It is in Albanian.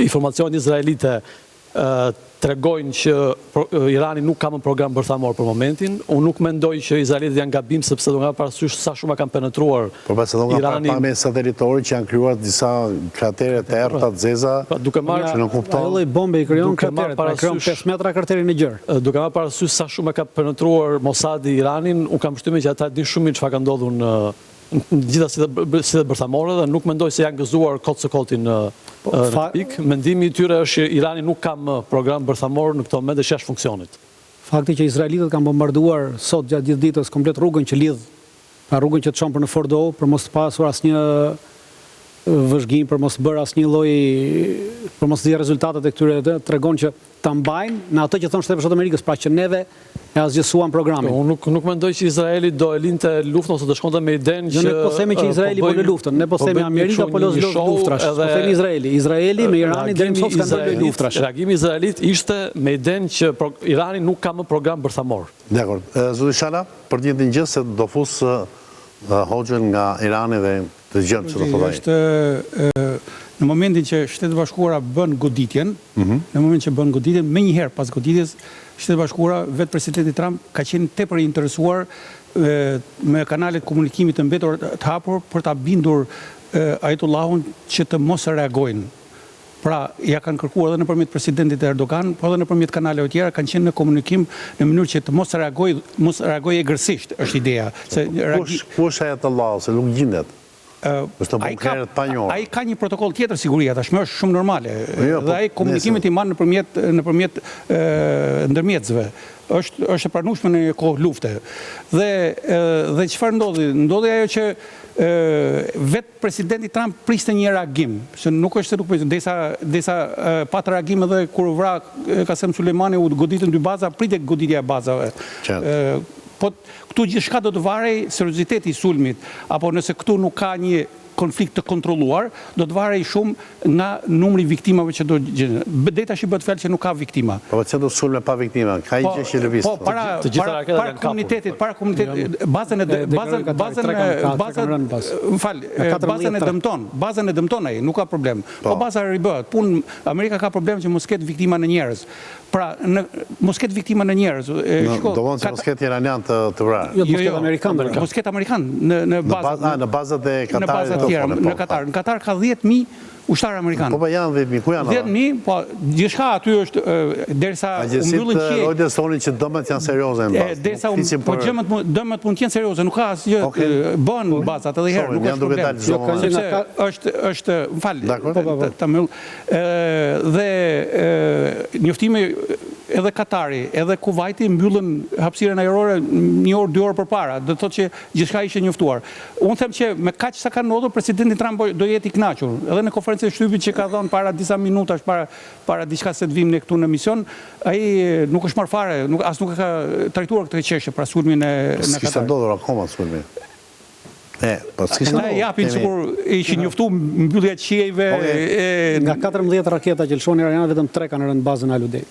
informacion izraelite tregojnë që Irani nuk ka më program bërthamor për momentin. Unë nuk mendoj që izraelitët janë gabim sepse do nga parasysh sa shumë kanë penetruar Irani. Por pastaj do nga pamje satelitori që janë krijuar disa kratere të errta të zeza. Duke marrë që nuk kupton. Ai lloj bombe i krijon krateret, krijon 5 metra kraterin e gjerë. Duke marrë parasysh sa shumë ka penetruar Mossadi Iranin, unë kam përshtypjen që ata din shumë mirë çfarë ka ndodhur në gjitha si dhe bërthamore dhe nuk mendoj se janë gëzuar kot së kotin në pikë. Mendimi i tyre është që Irani nuk ka më program bërthamor në këto moment dhe shesh funksionit. Fakti që izraelitët kanë bombarduar sot gjatë gjithë ditës komplet rrugën që lidh, rrugën që të çon për në Fordo, për mos të pasur asnjë vëzhgim, për mos bërë asnjë lloj, për mos dhënë rezultatet e këtyre tregon që ta mbajnë në atë që thon Shteti i Amerikës, pra që neve e asgjësuan programin. Unë nuk mendoj që Izraeli do e linte luftën ose do shkonte me idenë që ne po themi që Izraeli po lë luftën, ne po themi Amerika po lë luftrash. Po themi Izraeli me Iranin deri në sot kanë lë luftrash. Reagimi i Izraelit ishte me idenë që Irani nuk ka më program bërthamor. Dakor. Zoti Shala, për të njëjtën gjë se do fus Hoxhën nga Irani dhe të gjëm që do thotë. Në momentin që Shtetet Bashkuara bën goditjen, më njëherë pas goditjes, Shtetet Bashkuara, vetë presidenti Trump ka qenë tepër i interesuar me kanalet komunikimit të mbetur të hapur për ta bindur Ajatullahun që të mos reagojnë. Pra, ja kanë kërkuar edhe nëpërmjet presidentit Erdogan, po edhe nëpërmjet kanaleve të tjera kanë qenë në komunikim në mënyrë që të mos reagojë egërsisht, është ideja. Ku është Ajatullahu, se nuk gjendet? Ai ka një protokoll tjetër siguria, tashmë është shumë normale. Dhe ai komunikimet i marr nëpërmjet ndërmjetësve. Është e pranueshme në një kohë lufte. Dhe çfarë ndodhi? Ndodhi ajo që vetë presidenti Trump priste një reagim, se nuk është se nuk priste, derisa pat reagim edhe kur vra Qasem Sulejmani u goditën 2 baza, pritet goditja e bazave. Po këtu gjithçka do të varej serioziteti i sulmit, apo nëse këtu nuk ka një konflikt të kontrolluar, do të varej shumë nga numri viktimave që do gjendet. Deri tash bëhet fjalë që nuk ka viktima. Po pse do sulme pa viktima? Ka një gjë që lëviz. Po para komunitetit, bazën e dëmton ai, nuk ka problem. Po baza ribëhet. Amerika ka problem që mos ketë viktima në njerëz. Pra, mos ketë viktima në njerëz. Do vonë që mos ketë iranian të vrarë. Jo, mos ketë amerikan. Mos ketë amerikan në bazat e Katarit. Në Katar ka 10.000 ushtarë amerikanë. Po janë 10.000, ku janë? 10.000, po gjithçka aty është derisa u mbyllën qiej. Agjensit thonin që dëmet janë serioze në bazë. Derisa po dëmet mund të jenë serioze, nuk ka asgjë, bën bazat edhe herë, nuk është problem. Sepse është, m'fal, ta mbyll. Dhe njoftimi edhe Katari, edhe Kuvaiti mbyllën hapësirën ajrore 1 orë, 2 orë përpara. Do të thotë që gjithçka ishte njoftuar. Unë them që me kaq sa ka ndodhur, presidenti Trump do jetë i kënaqur. Edhe në konferencën e shtypit që ka dhënë para disa minutash para diçka se të vim ne këtu në emision, ai nuk është marrë fare, as nuk ka trajtuar këtë çështje pra sulmin në Katar. S'ka ndodhur akoma sulmi. Po s'kishte ndodhur. Ne japin sikur ishin njoftuar mbyllja e qiejve nga 14 raketa që lëshon iranianët, vetëm 3 kanë rënë në bazën Aludej.